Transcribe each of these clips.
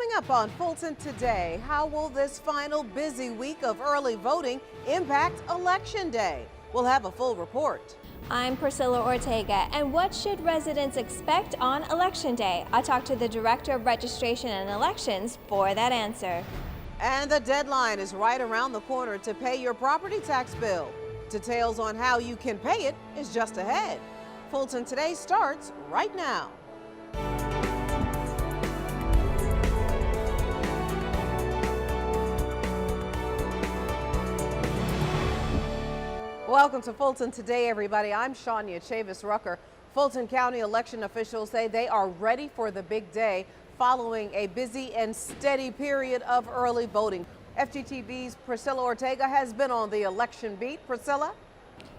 Coming up on Fulton Today, how will this final busy week of early voting impact Election Day? We'll have a full report. I'm Priscilla Ortega, and what should residents expect on Election Day? I talked to the Director of Registration and Elections for that answer. And the deadline is right around the corner to pay your property tax bill. Details on how you can pay it is just ahead. Fulton Today starts right now. Welcome to Fulton Today, everybody. I'm Shania Chavis-Rucker. Fulton County election officials say they are ready for the big day following a busy and steady period of early voting. FGTV's Priscilla Ortega has been on the election beat. Priscilla?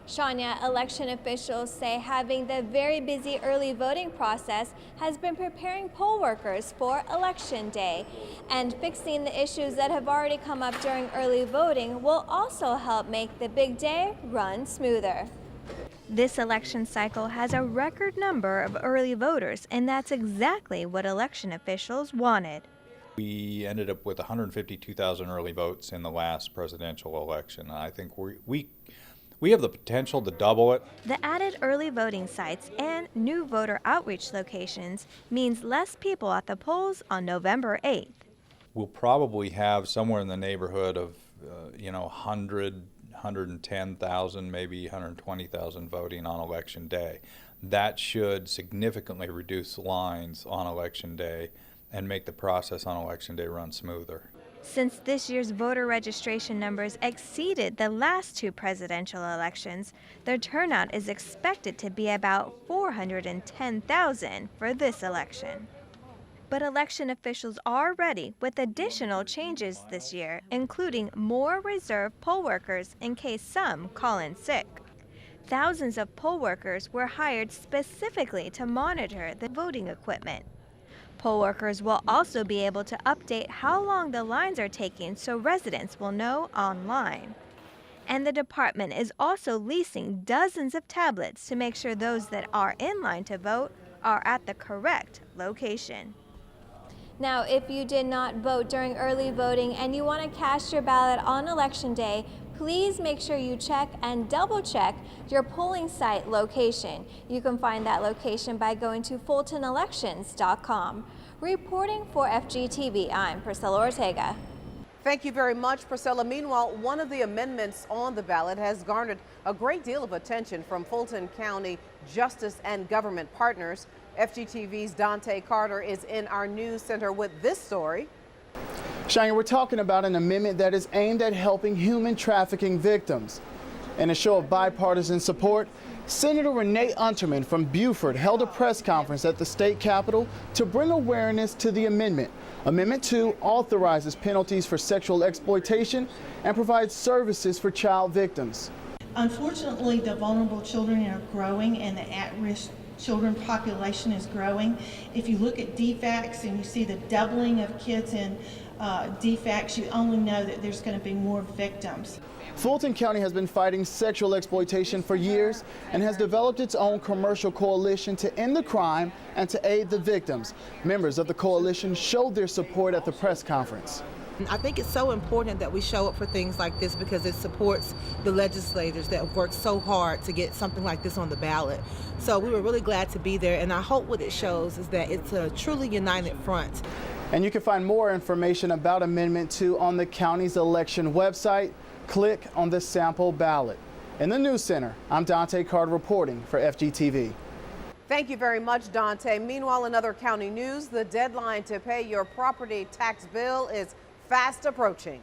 Shania, election officials say having the very busy early voting process has been preparing poll workers for Election Day. And fixing the issues that have already come up during early voting will also help make the big day run smoother. This election cycle has a record number of early voters, and that's exactly what election officials wanted. We ended up with 152,000 early votes in the last presidential election. I think we have the potential to double it. The added early voting sites and new voter outreach locations means less people at the polls on November 8th. We'll probably have somewhere in the neighborhood of 110,000, maybe 120,000 voting on Election Day. That should significantly reduce lines on Election Day and make the process on Election Day run smoother. Since this year's voter registration numbers exceeded the last two presidential elections, the turnout is expected to be about 410,000 for this election. But election officials are ready with additional changes this year, including more reserve poll workers in case some call in sick. Thousands of poll workers were hired specifically to monitor the voting equipment. Poll workers will also be able to update how long the lines are taking so residents will know online. And the department is also leasing dozens of tablets to make sure those that are in line to vote are at the correct location. Now, if you did not vote during early voting and you want to cast your ballot on Election Day, please make sure you check and double check your polling site location. You can find that location by going to fultonelections.com. Reporting for FGTV, I'm Priscilla Ortega. Thank you very much, Priscilla. Meanwhile, one of the amendments on the ballot has garnered a great deal of attention from Fulton County justice and government partners. FGTV's Dante Carter is in our news center with this story. Shania, we're talking about an amendment that is aimed at helping human trafficking victims. In a show of bipartisan support, Senator Renee Unterman from Beaufort held a press conference at the state capitol to bring awareness to the amendment. Amendment 2 authorizes penalties for sexual exploitation and provides services for child victims. Unfortunately, the vulnerable children are growing and the at-risk children population is growing. If you look at DFACS and you see the doubling of kids in DFACS, you only know that there's going to be more victims. Fulton County has been fighting sexual exploitation for years and has developed its own commercial coalition to end the crime and to aid the victims. Members of the coalition showed their support at the press conference. I think it's so important that we show up for things like this because it supports the legislators that have worked so hard to get something like this on the ballot. So we were really glad to be there, and I hope what it shows is that it's a truly united front. And you can find more information about Amendment 2 on the county's election website. Click on the sample ballot. In the News Center, I'm Dante Carter reporting for FGTV. Thank you very much, Dante. Meanwhile, in other county news, the deadline to pay your property tax bill is fast approaching.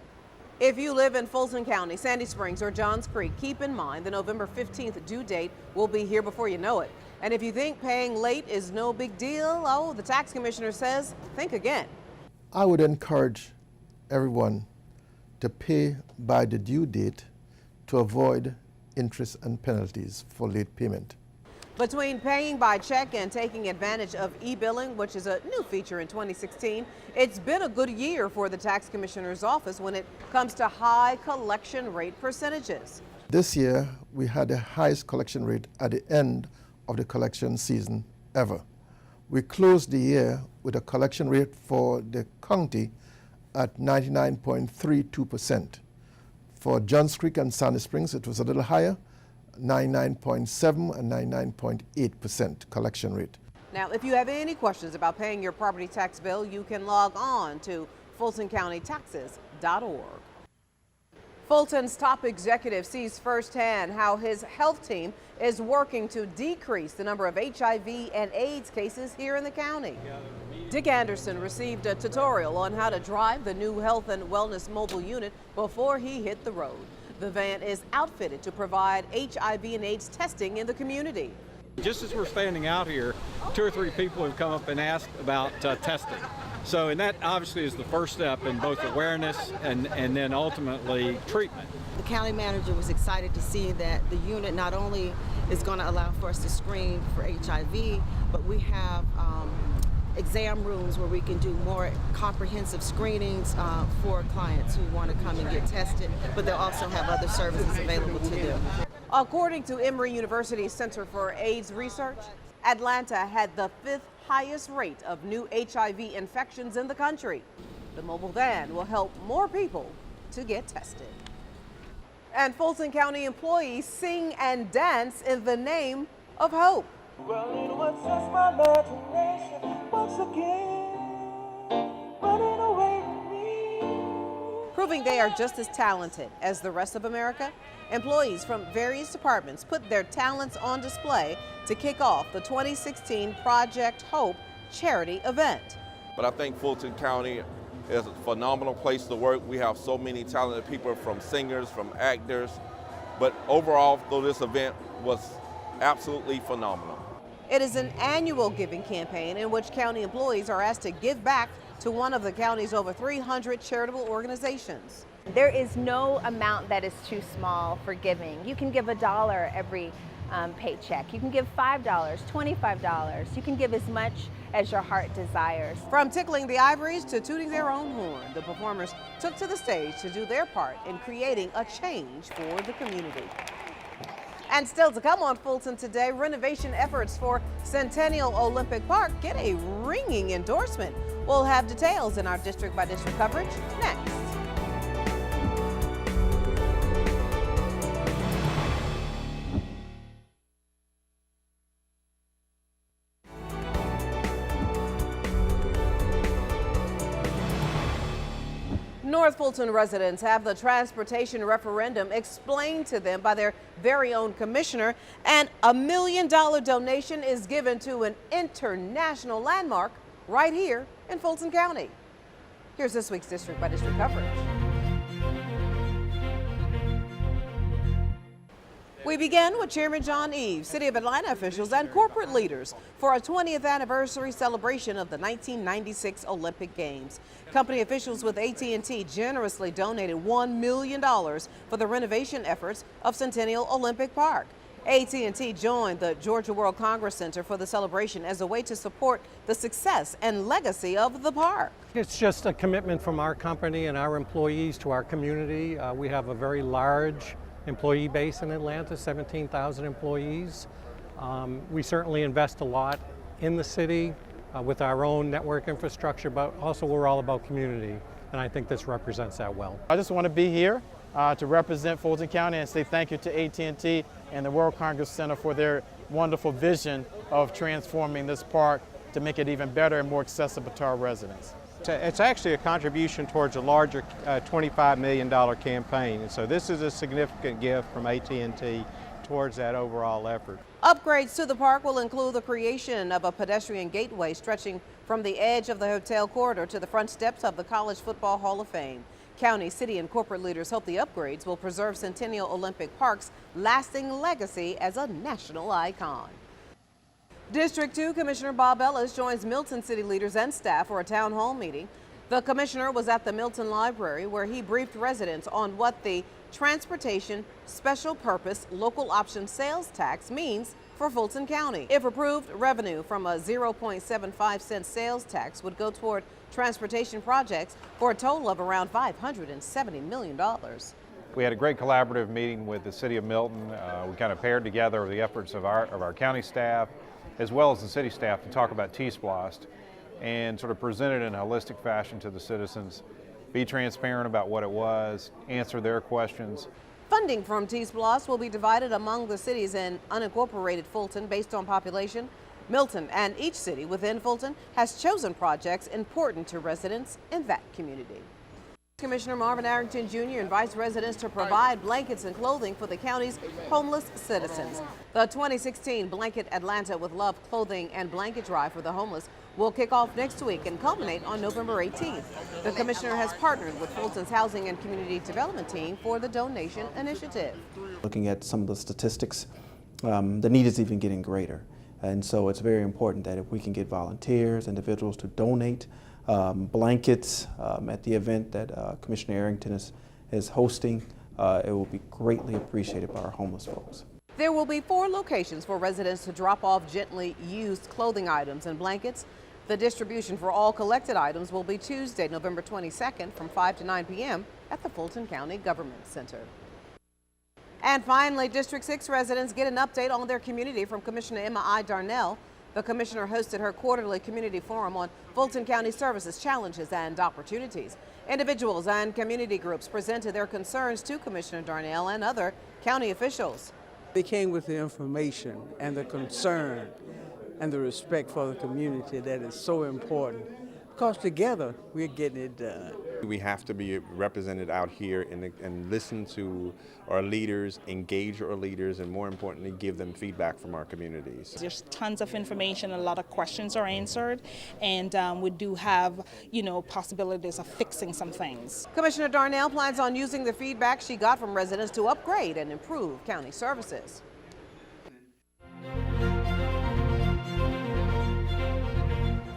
If you live in Fulton County, Sandy Springs, or Johns Creek, keep in mind the November 15th due date will be here before you know it. And if you think paying late is no big deal, the tax commissioner says, think again. I would encourage everyone to pay by the due date to avoid interest and penalties for late payment. Between paying by check and taking advantage of e-billing, which is a new feature in 2016, it's been a good year for the tax commissioner's office when it comes to high collection rate percentages. This year, we had the highest collection rate at the end of the collection season ever. We closed the year with a collection rate for the county at 99.32%. For Johns Creek and Sandy Springs, it was a little higher, 99.7 and 99.8% collection rate. Now, if you have any questions about paying your property tax bill, you can log on to fultoncountytaxes.org. Fulton's top executive sees firsthand how his health team is working to decrease the number of HIV and AIDS cases here in the county. Dick Anderson received a tutorial on how to drive the new health and wellness mobile unit before he hit the road. The van is outfitted to provide HIV and AIDS testing in the community. Just as we're standing out here, 2 or 3 people have come up and asked about testing. So, and that obviously is the first step in both awareness and then ultimately treatment. The county manager was excited to see that the unit not only is going to allow for us to screen for HIV, but we have exam rooms where we can do more comprehensive screenings for clients who want to come and get tested, but they'll also have other services available to them. According to Emory University's Center for AIDS Research, Atlanta had the 5th highest rate of new HIV infections in the country. The mobile van will help more people to get tested. And Fulton County employees sing and dance in the name of hope. Well, it was just my imagination once again, running away with me. Proving they are just as talented as the rest of America, employees from various departments put their talents on display to kick off the 2016 Project Hope charity event. But I think Fulton County is a phenomenal place to work. We have so many talented people, from singers, from actors. But overall, though, this event was absolutely phenomenal. It is an annual giving campaign in which county employees are asked to give back to one of the county's over 300 charitable organizations. There is no amount that is too small for giving. You can give $1 every paycheck. You can give $5, $25. You can give as much as your heart desires. From tickling the ivories to tooting their own horn, the performers took to the stage to do their part in creating a change for the community. And still to come on Fulton Today, renovation efforts for Centennial Olympic Park get a ringing endorsement. We'll have details in our district by district coverage next. North Fulton residents have the transportation referendum explained to them by their very own commissioner, and a $1 million donation is given to an international landmark right here in Fulton County. Here's this week's district by district coverage. We begin with Chairman John Eves, City of Atlanta officials and corporate leaders for a 20th anniversary celebration of the 1996 Olympic Games. Company officials with AT&T generously donated $1 million for the renovation efforts of Centennial Olympic Park. AT&T joined the Georgia World Congress Center for the celebration as a way to support the success and legacy of the park. It's just a commitment from our company and our employees to our community. We have a very large employee base in Atlanta, 17,000 employees. We certainly invest a lot in the city with our own network infrastructure, but also we're all about community, and I think this represents that well. I just want to be here to represent Fulton County and say thank you to AT&T and the World Congress Center for their wonderful vision of transforming this park to make it even better and more accessible to our residents. It's actually a contribution towards a larger $25 million campaign, and so this is a significant gift from AT&T towards that overall effort. Upgrades to the park will include the creation of a pedestrian gateway stretching from the edge of the hotel corridor to the front steps of the College Football Hall of Fame. County, city, and corporate leaders hope the upgrades will preserve Centennial Olympic Park's lasting legacy as a national icon. District 2 Commissioner Bob Ellis joins Milton city leaders and staff for a town hall meeting. The commissioner was at the Milton Library where he briefed residents on what the Transportation Special Purpose Local Option Sales Tax means for Fulton County. If approved, revenue from a 0.75 cent sales tax would go toward transportation projects for a total of around $570 million. We had a great collaborative meeting with the City of Milton. We kind of paired together the efforts of our county staff as well as the city staff, to talk about T-Splost and sort of present it in a holistic fashion to the citizens, be transparent about what it was, answer their questions. Funding from T-Splost will be divided among the cities in unincorporated Fulton based on population. Milton and each city within Fulton has chosen projects important to residents in that community. Commissioner Marvin Arrington Jr. invites residents to provide blankets and clothing for the county's homeless citizens. The 2016 Blanket Atlanta with Love clothing and blanket drive for the homeless will kick off next week and culminate on November 18th. The commissioner has partnered with Fulton's Housing and Community Development team for the donation initiative. Looking at some of the statistics, the need is even getting greater. And so it's very important that if we can get volunteers, individuals to donate blankets at the event that Commissioner Arrington is hosting, it will be greatly appreciated by our homeless folks. There will be 4 locations for residents to drop off gently used clothing items and blankets. The distribution for all collected items will be Tuesday, November 22nd from 5 to 9 p.m. at the Fulton County Government Center. And finally, District 6 residents get an update on their community from Commissioner Emma I. Darnell. The commissioner hosted her quarterly community forum on Fulton County services, challenges, and opportunities. Individuals and community groups presented their concerns to Commissioner Darnell and other county officials. They came with the information and the concern and the respect for the community that is so important, because together we're getting it done. We have to be represented out here and listen to our leaders, engage our leaders, and more importantly, give them feedback from our communities. There's tons of information, a lot of questions are answered, and we do have, possibilities of fixing some things. Commissioner Darnell plans on using the feedback she got from residents to upgrade and improve county services.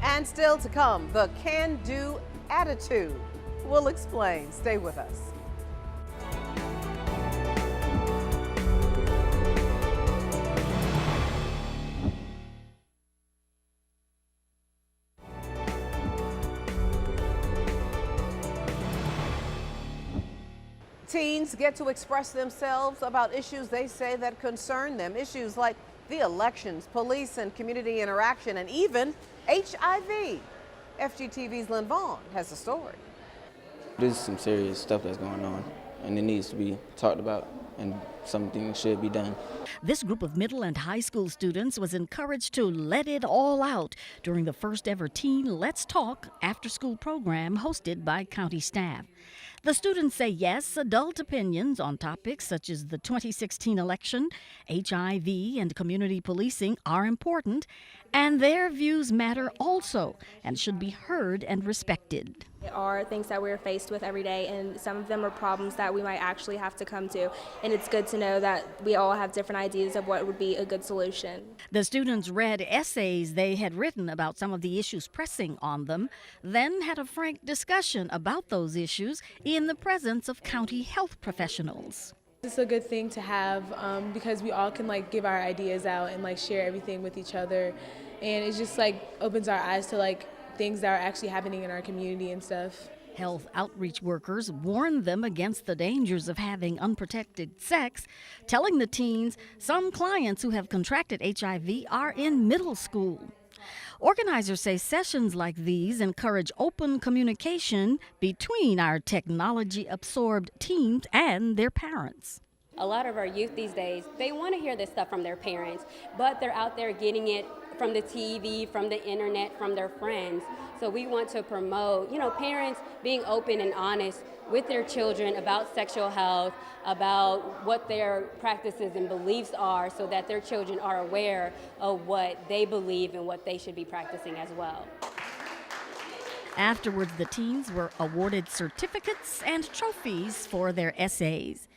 And still to come, the can-do attitude. We'll explain. Stay with us. Teens get to express themselves about issues they say that concern them. Issues like the elections, police and community interaction, and even HIV. FGTV's Lynn Vaughn has the story. There's some serious stuff that's going on, and it needs to be talked about, and something should be done. This group of middle and high school students was encouraged to let it all out during the first ever Teen Let's Talk after-school program hosted by county staff. The students say yes, adult opinions on topics such as the 2016 election, HIV, and community policing are important, and their views matter also and should be heard and respected. There are things that we're faced with every day, and some of them are problems that we might actually have to come to, and it's good to know that we all have different ideas of what would be a good solution. The students read essays they had written about some of the issues pressing on them, then had a frank discussion about those issues in the presence of county health professionals. It's a good thing to have because we all can give our ideas out and share everything with each other, and it just opens our eyes to things that are actually happening in our community and stuff. Health outreach workers warned them against the dangers of having unprotected sex, telling the teens some clients who have contracted HIV are in middle school. Organizers say sessions like these encourage open communication between our technology-absorbed teens and their parents. A lot of our youth these days, they want to hear this stuff from their parents, but they're out there getting it from the TV, from the internet, from their friends. So we want to promote, parents being open and honest with their children about sexual health, about what their practices and beliefs are, so that their children are aware of what they believe and what they should be practicing as well. Afterwards, the teens were awarded certificates and trophies for their essays.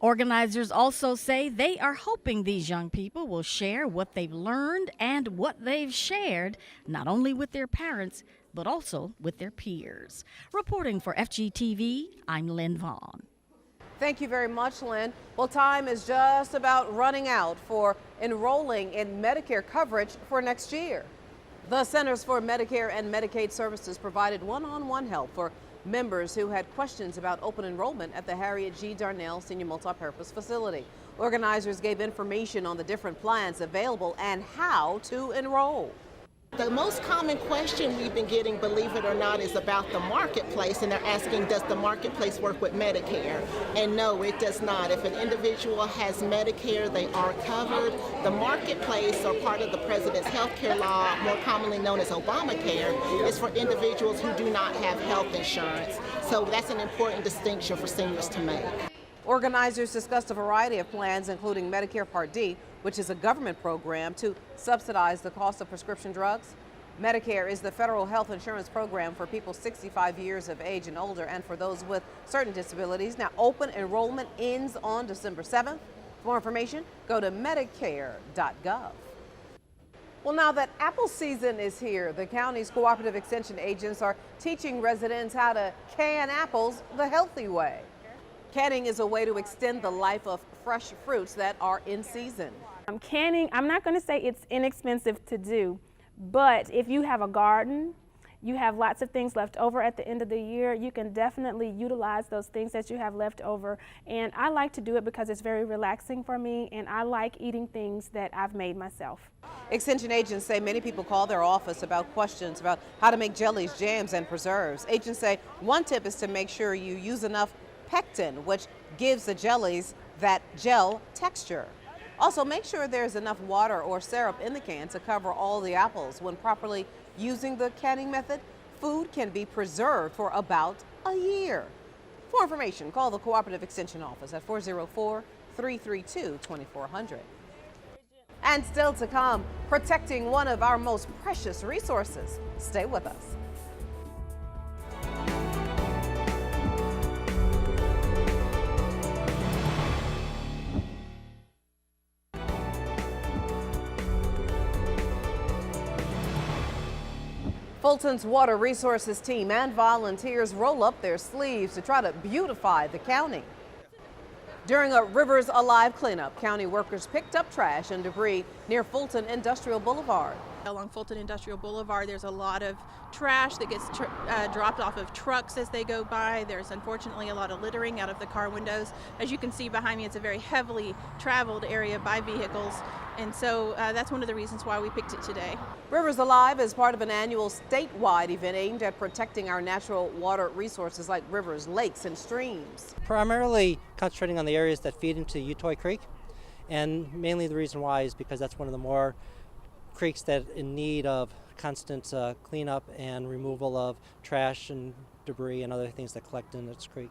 Organizers also say they are hoping these young people will share what they've learned and what they've shared, not only with their parents, but also with their peers. Reporting for FGTV, I'm Lynn Vaughn. Thank you very much, Lynn. Well, time is just about running out for enrolling in Medicare coverage for next year. The Centers for Medicare and Medicaid Services provided one-on-one help for members who had questions about open enrollment at the Harriet G. Darnell Senior Multipurpose Facility. Organizers gave information on the different plans available and how to enroll. The most common question we've been getting, believe it or not, is about the marketplace, and they're asking, does the marketplace work with Medicare? And no, it does not. If an individual has Medicare, they are covered. The marketplace, or part of the President's health care law, more commonly known as Obamacare, is for individuals who do not have health insurance. So that's an important distinction for seniors to make. Organizers discussed a variety of plans, including Medicare Part D, which is a government program to subsidize the cost of prescription drugs. Medicare is the federal health insurance program for people 65 years of age and older and for those with certain disabilities. Now, open enrollment ends on December 7th. For more information, go to medicare.gov. Well, now that apple season is here, the county's cooperative extension agents are teaching residents how to can apples the healthy way. Canning is a way to extend the life of fresh fruits that are in season. Canning, I'm not going to say it's inexpensive to do, but if you have a garden, you have lots of things left over at the end of the year, you can definitely utilize those things that you have left over. And I like to do it because it's very relaxing for me, and I like eating things that I've made myself. Extension agents say many people call their office about questions about how to make jellies, jams, and preserves. Agents say one tip is to make sure you use enough pectin, which gives the jellies that gel texture. Also, make sure there's enough water or syrup in the can to cover all the apples. When properly using the canning method, food can be preserved for about a year. For information, call the Cooperative Extension Office at 404-332-2400. And still to come, protecting one of our most precious resources. Stay with us. Fulton's Water Resources team and volunteers roll up their sleeves to try to beautify the county. During a Rivers Alive cleanup, county workers picked up trash and debris near Fulton Industrial Boulevard. Along Fulton Industrial Boulevard, there's a lot of trash that gets dropped off of trucks as they go by. There's unfortunately a lot of littering out of the car windows. As you can see behind me, it's a very heavily traveled area by vehicles, and so that's one of the reasons why we picked it today. Rivers Alive is part of an annual statewide event aimed at protecting our natural water resources like rivers, lakes, and streams. Primarily concentrating on the areas that feed into Utoy Creek, and mainly the reason why is because that's one of the more creeks that in need of constant cleanup and removal of trash and debris and other things that collect in its creek.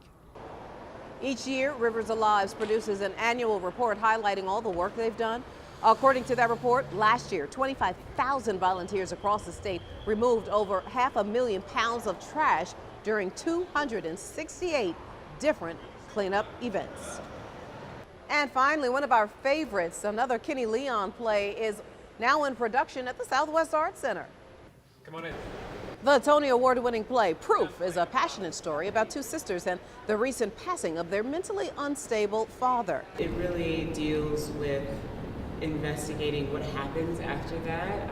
Each year, Rivers Alive produces an annual report highlighting all the work they've done. According to that report, last year, 25,000 volunteers across the state removed over 500,000 pounds of trash during 268 different cleanup events. And finally, one of our favorites, another Kenny Leon play, is now in production at the Southwest Arts Center. Come on in. The Tony Award-winning play, Proof, is a passionate story about two sisters and the recent passing of their mentally unstable father. It really deals with investigating what happens after that,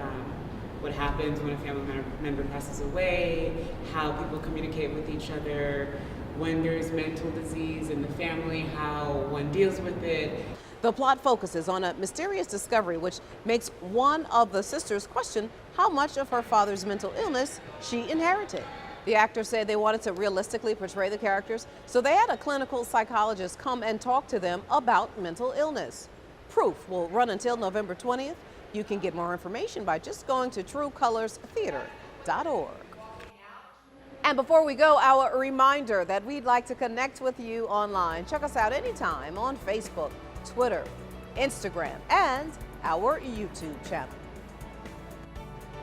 what happens when a family member passes away, how people communicate with each other, when there's mental disease in the family, how one deals with it. The plot focuses on a mysterious discovery which makes one of the sisters question how much of her father's mental illness she inherited. The actors say they wanted to realistically portray the characters, so they had a clinical psychologist come and talk to them about mental illness. Proof will run until November 20th. You can get more information by just going to truecolorstheater.org. And before we go, our reminder that we'd like to connect with you online. Check us out anytime on Facebook, Twitter, Instagram, and our YouTube channel.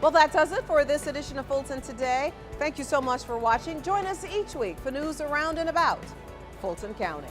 Well, that does it for this edition of Fulton Today. Thank you so much for watching. Join us each week for news around and about Fulton County.